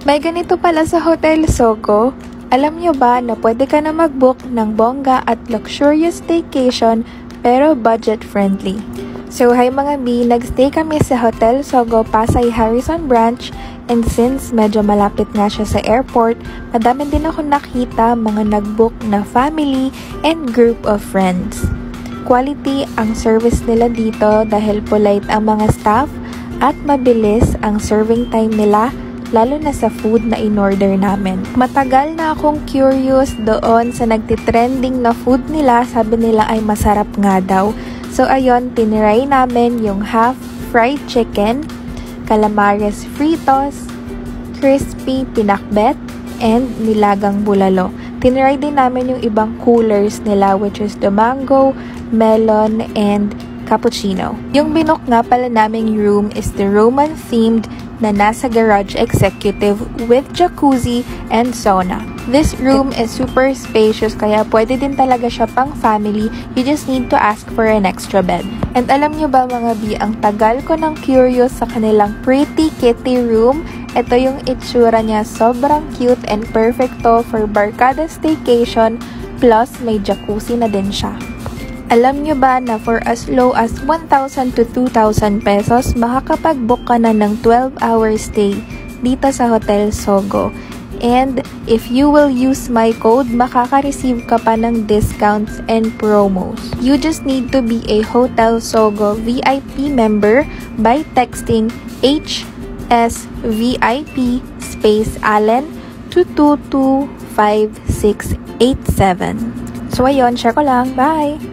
May ganito pala sa Hotel Sogo. Alam nyo ba na pwede ka na mag-book ng bongga at luxurious staycation pero budget-friendly? So hi mga B, nagstay kami sa Hotel Sogo, Pasay Harrison Branch, and since medyo malapit nga siya sa airport, madami din ako nakita mga nag-book na family and group of friends. Quality ang service nila dito dahil polite ang mga staff at mabilis ang serving time nila, lalo na sa food na in-order namin. Matagal na akong curious doon sa nagtitrending na food nila, sabi nila ay masarap nga daw. So ayun, tinry namin yung half fried chicken, calamares fritos, crispy pinakbet, and nilagang bulalo. Tinry din namin yung ibang coolers nila which is the mango, melon, and cappuccino. Yung binook nga pala naming room is the Roman-themed na nasa garage executive with jacuzzi and sauna. This room is super spacious kaya pwede din talaga siya pang family. You just need to ask for an extra bed. And alam nyo ba mga B, ang tagal ko nang curious sa kanilang pretty kitty room. Ito yung itsura niya, sobrang cute and perfecto for barkada staycation, plus may jacuzzi na din siya. Alam nyo ba na for as low as 1,000 to 2,000 pesos, makakapag-book ka na ng 12-hour stay dito sa Hotel Sogo. And if you will use my code, makaka-receive ka pa ng discounts and promos. You just need to be a Hotel Sogo VIP member by texting HSVIP space Allen to 225-687. So ayun, share ko lang. Bye!